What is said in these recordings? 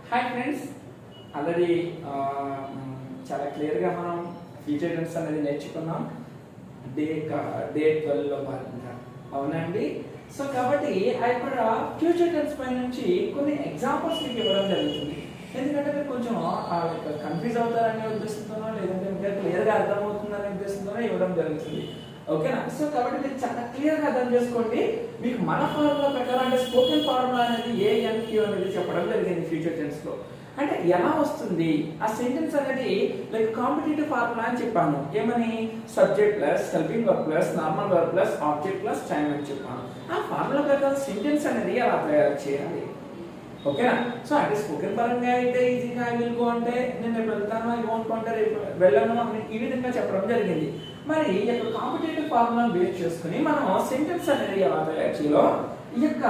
Hi friends, already చాలా క్లియర్గా మనం ఫ్యూచర్ టెన్స్ అనేది నేర్చుకున్నాం డే 12లో భాగంగా. అవునండి. సో కాబట్టి ఇక్కడ ఫ్యూచర్ టెన్స్ పై నుంచి కొన్ని ఎగ్జాంపుల్స్ మీకు ఇవ్వడం జరుగుతుంది. ఎందుకంటే మీరు కొంచెం కన్ఫ్యూజ్ అవుతారనే ఉద్దేశంతోనో లేదంటే ఇంకా క్లియర్గా అర్థమవుతుందనే ఉద్దేశంతోనే ఇవ్వడం జరుగుతుంది. ఓకేనా? సో కాబట్టి మీరు చాలా క్లియర్గా అర్థం చేసుకోండి. మీకు మన ఫార్ములా ప్రకారం అంటే స్పోకెన్ ఫార్ములా అనేది ANQ అనేది చెప్పడం జరిగింది ఫ్యూచర్ టెన్స్ లో. అంటే ఎలా వస్తుంది ఆ సెంటెన్స్ అనేది, లైక్ కాంపిటేటివ్ ఫార్ములా అని చెప్పాను. ఏమని? Subject plus helping verb plus normal verb plus object plus time అని చెప్పాను. ఆ ఫార్ములా ప్రకారం సెంటెన్స్ అనేది ఎలా తయారు చేయాలి. ఓకేనా? సో అంటే స్పోకెన్ పరంగా అయితే ఈజీగా ఐ విల్ గో అంటే నేను రేపు వెళ్తాను, ఐ వోంట్ అంటే రేపు వెళ్ళను అని ఈ విధంగా చెప్పడం జరిగింది. మరి ఈ యొక్క కాంపిటేటివ్ ఫార్ములా బేస్ చేసుకుని మనం సెంటెన్స్ అనేది ఎలా తయారు చేయాలో ఈ యొక్క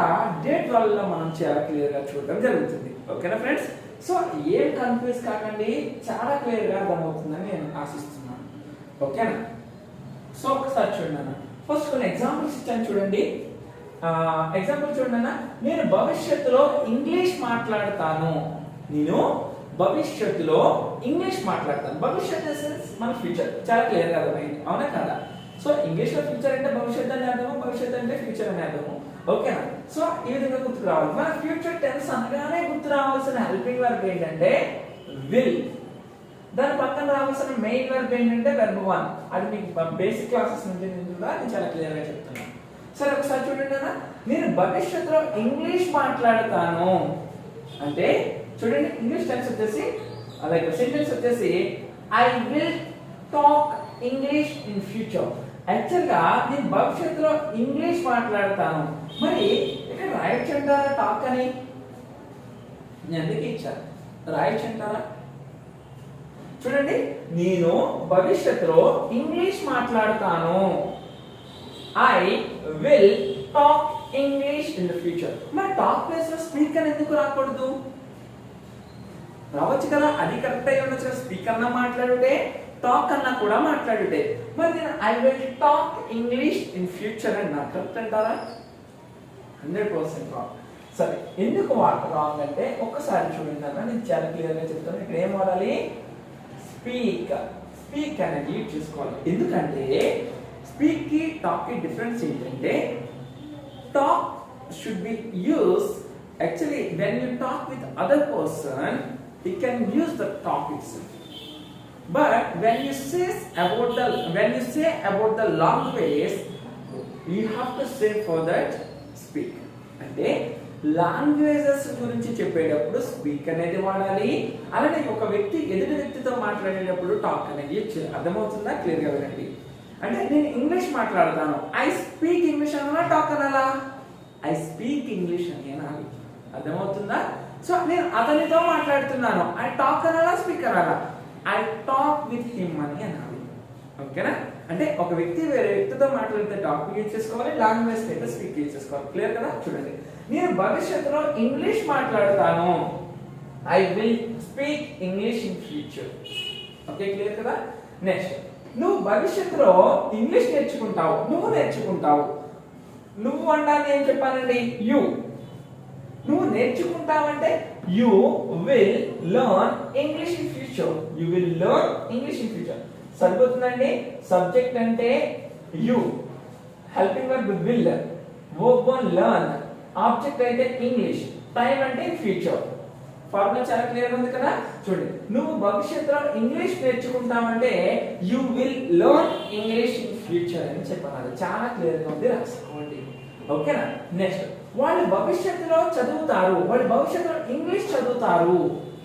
డేట్ వల్ల మనం చాలా క్లియర్గా చూడడం జరుగుతుంది. ఓకేనా ఫ్రెండ్స్? సో ఏం కన్ఫ్యూజ్ కాకండి, చాలా క్లియర్గా అర్థమవుతుందని నేను ఆశిస్తున్నాను. ఓకేనా? సో ఒకసారి చూడండి, ఫస్ట్ కొన్ని ఎగ్జాంపుల్స్ ఇచ్చాను చూడండి. ఎగ్జాంపుల్ చూడండి. నేను భవిష్యత్తులో ఇంగ్లీష్ మాట్లాడతాను. నేను భవిష్యత్తులో ఇంగ్లీష్ మాట్లాడతాను. భవిష్యత్తు మన ఫ్యూచర్, చాలా క్లియర్గా అర్థమైంది. అవునా కదా? సో ఇంగ్లీష్ లో ఫ్యూచర్ అంటే భవిష్యత్తు అని అర్థము, భవిష్యత్తు అంటే ఫ్యూచర్ అని అర్థము. ఓకేనా? సో ఈ విధంగా గుర్తు రావాలి. మన ఫ్యూచర్ టెన్స్ అనగానే గుర్తు రావాల్సిన హెల్పింగ్ వర్బ్ ఏంటంటే విల్. దాని పక్కన రావాల్సిన మెయిన్ వర్బ్ ఏంటంటే వెర్బ్ 1. అది మీకు బేసిక్ క్లాసెస్ నుంచి నేను చాలా క్లియర్ గా చెప్తున్నాను. సరే ఒకసారి చూడండి. నేను భవిష్యత్తులో ఇంగ్లీష్ మాట్లాడతాను అంటే చూడండి, ఇంగ్లీష్ టెన్స్ వచ్చేసి అలాగే సెంటెన్స్ వచ్చేసి I will talk English in future. యాక్చువల్గా నేను భవిష్యత్తులో ఇంగ్లీష్ మాట్లాడతాను. మరి ఇక్కడ రాయొచ్చంటారా టాక్ అని? నేను ఎందుకు ఇచ్చాను, రాయొచ్చంటారా? చూడండి, నేను భవిష్యత్తులో ఇంగ్లీష్ మాట్లాడతాను. I will talk English in the future. మరి టాక్ ప్లేస్ లో స్పీక్ అని ఎందుకు రాకూడదు? రావచ్చు కదా, అది కరెక్ట్ అయి ఉండొచ్చు. స్పీక్ అన్నా మాట్లాడుటే, టాక్ అన్నా కూడా మాట్లాడుటే. మరి నేను I will talk English in future అని నాకు కరెక్ట్ అంటారా? 100% రాంగ్. సరే, ఎందుకు రాంగ్ అంటే ఒక్కసారి చూడండి అన్న, నేను చాలా క్లియర్ గా చెప్తాను. ఇక్కడ ఏం వాడాలి? స్పీక్. స్పీక్ అనేది యూజ్ చేసుకోవాలి. ఎందుకంటే స్పీక్ కి టాక్ కి డిఫరెన్స్ ఏంటంటే talk should be use actually when you talk with other person you can use the talk itself, but when you say about the language you have to say for that speak. అంటే languages గురించి చెప్పేటప్పుడు speak అనేది వాడాలి. అలానే ఒక వ్యక్తి ఎదుటి వ్యక్తితో మాట్లాడేటప్పుడు టాక్ అనేది అర్థమవుతుందా? క్లియర్గా వినండి. అంటే నేను ఇంగ్లీష్ మాట్లాడతాను, ఐ స్పీక్ ఇంగ్లీష్ అనాలా, టాక్ అనాలా? ఐ స్పీక్ ఇంగ్లీష్ అని అనాలి. అర్థమవుతుందా? సో నేను అతనితో మాట్లాడుతున్నాను, ఐ టాక్ అనాలా, స్పీక్ అనాలా? ఐ టాక్ విత్ హిమ్ అని అనాలి. ఓకేనా? అంటే ఒక వ్యక్తి వేరే వ్యక్తితో మాట్లాడితే టాక్ యూజ్ చేసుకోవాలి, లాంగ్వేజ్ అయితే స్పీక్ యూజ్ చేసుకోవాలి. క్లియర్ కదా? చూడండి, నేను భవిష్యత్తులో ఇంగ్లీష్ మాట్లాడతాను. I will speak English in future. Okay, clear కదా? నెక్స్ట్, నువ్వు భవిష్యత్తులో ఇంగ్లీష్ నేర్చుకుంటావు. నువ్వు నేర్చుకుంటావు. నువ్వు అంటే ఏం చెప్పానండి? యు. నువ్వు నేర్చుకుంటావంటే you will learn English in future. You will learn English in future. సరిపోతుందండి. సబ్జెక్ట్ అంటే you, helping verb will, verb 1 learn, object అయితే ఇంగ్లీష్, టైం అంటే ఫ్యూచర్. ఫార్ములా చాలా క్లియర్ ఉంది కదా? చూడండి, నువ్వు భవిష్యత్తులో ఇంగ్లీష్ నేర్చుకుంటావంటే you will learn English in future అని చెప్పాలి. చాలా క్లియర్ గా ఉంది, రాసుకోండి. ఓకేనా? నెక్స్ట్, వాళ్ళు భవిష్యత్తులో చదువుతారు. వాళ్ళు భవిష్యత్తులో ఇంగ్లీష్ చదువుతారు.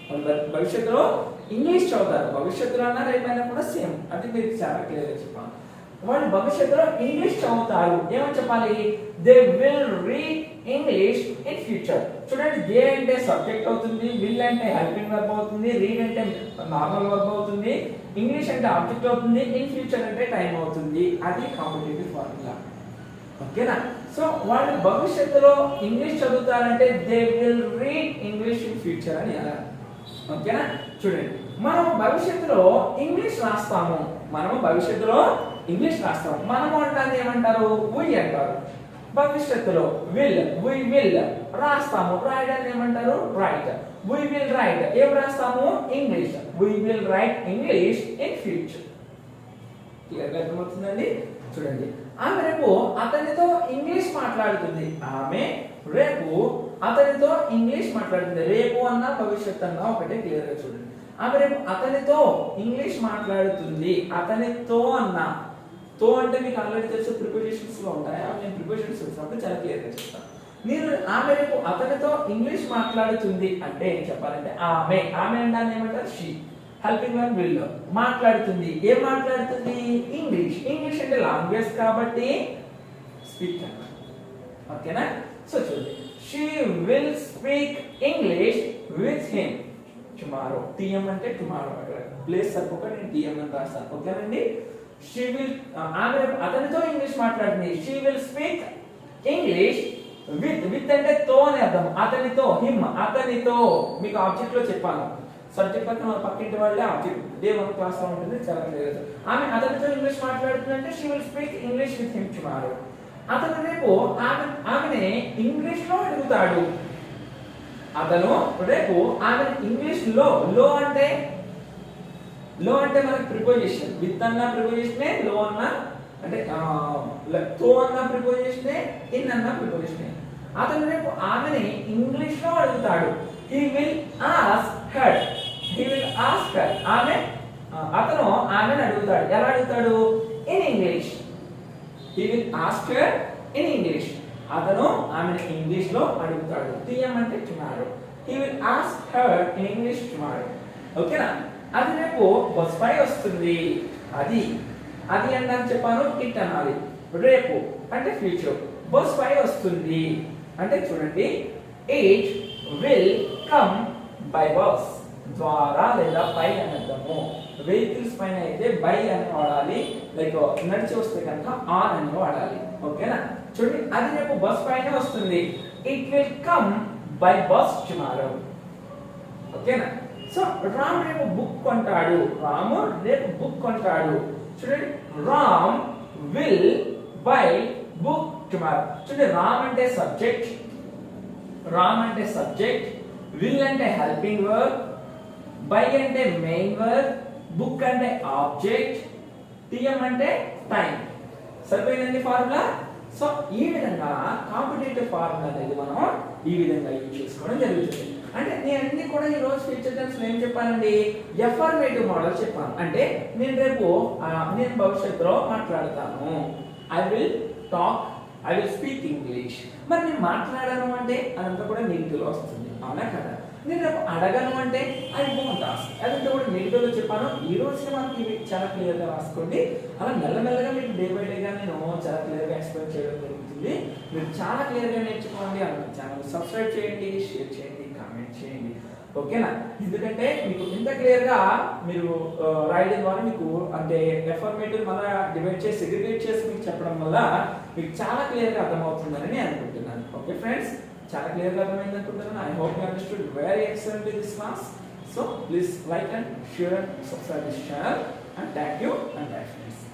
వాళ్ళు భవిష్యత్తులో ఇంగ్లీష్ చదువుతారు. భవిష్యత్తులో అన్నా రేపైనా కూడా సేమ్. అది మీరు చాలా క్లియర్గా చెప్పాలి. వాళ్ళు భవిష్యత్తులో ఇంగ్లీష్ చదువుతారు. ఏమని చెప్పాలి? They will read English in future. చూడండి, దే అంటే సబ్జెక్ట్ అవుతుంది, విల్ అంటే హెల్పింగ్ వర్బ్ అవుతుంది, రీడ్ అంటే నార్మల్ వర్బ్ అవుతుంది, ఇంగ్లీష్ అంటే ఆబ్జెక్ట్ అవుతుంది, ఇన్ ఫ్యూచర్ అంటే టైం అవుతుంది. అది కాంపిటేటివ్ ఫార్ములా. ఓకేనా? సో వాళ్ళు భవిష్యత్తులో ఇంగ్లీష్ చదువుతారంటే they will read English in future అని అన్నారు. ఓకేనా? చూడండి, మనం భవిష్యత్తులో ఇంగ్లీష్ రాస్తాము. మనము భవిష్యత్తులో ఇంగ్లీష్ రాస్తాము. మనము అంటే ఏమంటారు? వి అంటారు. భవిష్యత్తులో విల్ వి విల్ రాస్తాము, రాయడాన్ని ఏమంటారు రైట్. వి విల్ రైట్ ఏం రాస్తాము English, we will write English in future. Clear గా అర్థమవుతుందండి. చూడండి ఆమె రేపు అతనితో ఇంగ్లీష్ మాట్లాడుతుంది, ఆమె రేపు అతనితో ఇంగ్లీష్ మాట్లాడుతుంది. రేపు అన్నా భవిష్యత్తు అన్నా ఒకటే, క్లియర్ గా చూడండి. ఆమె రేపు అతనితో ఇంగ్లీష్ మాట్లాడుతుంది, అతనితో అన్నా, తో అంటే మీకు ఆల్రెడీ తెలుసు ప్రిపోజిషన్స్ లో ఉంటాయి, అవి నేను ప్రిపోజిషన్స్ వచ్చినప్పుడు చాలా క్లియర్ గా చెప్తాను. మీరు ఆమె రేపు అతనితో ఇంగ్లీష్ మాట్లాడుతుంది అంటే ఏం చెప్పాలంటే ఆమె, ఆమె అంటే ఏమంటారు షీ, హెల్పింగ్ వన్ విల్ మాట్లాడుతుంది. ఏం మాట్లాడుతుంది ఇంగ్లీష్, ఇంగ్లీష్ అంటే లాంగ్వేజ్ కాబట్టి స్పీక్ అన్న, ఓకేనా. సో చూడండి she will speak English with him tomorrow. TM అంటే టుమారో, ప్లేస్ సరిపోక నేను టీఎం అని రాస్తాను, ఓకేనండి. షీ విల్ ఆమె అతనితో ఇంగ్లీష్ మాట్లాడుతుంది, she will speak English with, with అంటే తో అని అర్థం, అతనితో, హిమ్ అతనితో. మీకు ఆబ్జెక్ట్ లో చెప్పాను, సబ్జెక్ట్ పక్కన పక్కింటి వాళ్ళే ఆబ్జెక్ట్, ఇదే మన క్లాస్ లో ఉంటుంది, చాలా క్లియర్. ఆమె అతనితో ఇంగ్లీష్ మాట్లాడుతుంది అంటే she will speak English with him tomorrow. అతను రేపు ఆమెని ఇంగ్లీష్ లో అడుగుతాడు, అతను రేపు ఆమె ఇంగ్లీష్ లో, లో అంటే మనకి ప్రిపోజిషన్, విత్ అన్న ప్రిపోజిషనే, లో అన్న అంటే తో అన్న ప్రిపోజిషనే, ఇన్ అన్న ప్రిపోజిషనే. అతను రేపు ఆమెని ఇంగ్లీష్ లో అడుగుతాడు, he will ask her, he will ask her. అతను ఆమెను అడుగుతాడు, ఎలా అడుగుతాడు in English, he will ask her in English. అతను ఆమెను ఇంగ్లీష్ లో అడుగుతాడు, టీఎం అంటే tomorrow, he will ask her in English tomorrow. ఓకేనా. అది రేపు బస్ పై వస్తుంది, అది అంటే చెప్పాను ఇట్ అనాలి. రేపు అంటే ఫ్యూచర్, బస్ పై వస్తుంది అంటే చూడండి it will come by bus, ద్వారా లేదా బై అని అర్థము. వెహికల్స్ పైన అయితే బై అని వాడాలి, లైక్ నడిచి వస్తే కనుక ఆన్ అని వాడాలి, ఓకేనా. చూడండి అది రేపు బస్ పైన వస్తుంది, it will come by bus tomorrow, ఓకేనా. సో రామ్ రేపు బుక్ కొంటాడు, రాము రేపు బుక్ కొంటాడు. చూడండి Ram will buy book tomorrow. చూడండి రామ్ అంటే సబ్జెక్ట్, విల్ అంటే హెల్పింగ్ వర్బ్, బై అంటే మెయిన్ వర్బ్, బుక్ అంటే ఆబ్జెక్ట్, టిఎం అంటే టైం. సరిపోయిందండి ఫార్ములా. సో ఈ విధంగా కాంపిటేటివ్ ఫార్ములా అనేది మనం ఈ విధంగా యూజ్ చేసుకోవడం జరుగుతుంది. అంటే నేను అన్ని కూడా ఈ రోజు ఫ్యూచర్ టెన్స్ ఏం చెప్పానండి, ఎఫర్మేటివ్ మోడల్ చెప్పాను. అంటే నేను రేపు నేను భవిష్యత్తులో మాట్లాడతాను, I will talk, I will speak English. మరి నేను మాట్లాడాను అంటే అదంతా కూడా నెగిటివ్ లో వస్తుంది, అవునా కదా. నేను రేపు అడగను అంటే ఐ వోంట్ ఆస్క్, అదంతా కూడా నెగిటివ్ లో చెప్పాను. ఈ రోజు మనకి చాలా క్లియర్ గా రాసుకోండి. అలా మెల్లమెల్లగా మీకు డే బై డేగా నేను చాలా క్లియర్ గా ఎక్స్ప్లెయిన్ చేయడం జరుగుతుంది. మీరు చాలా క్లియర్ గా నేర్చుకోండి. ఛానల్ సబ్స్క్రైబ్ చేయండి, షేర్ చేయండి, కామెంట్ చేయండి, ఓకేనా. ఎందుకంటే మీకు ఇంత క్లియర్ గా మీరు రాయడం ద్వారా మీకు అంటే ఎఫర్మేటివ్ మళ్ళీ డివైడ్ చేసి సెగ్రిగేట్ చేసి మీకు చెప్పడం వల్ల మీకు చాలా క్లియర్ గా అర్థమవుతుందని నేను అనుకుంటున్నాను. ఓకే ఫ్రెండ్స్, చాలా క్లియర్ గా అర్థమైంది అనుకుంటున్నాను. I hope you understood very excellently this class. So please like and share and subscribe this channel, and thank you and bye friends.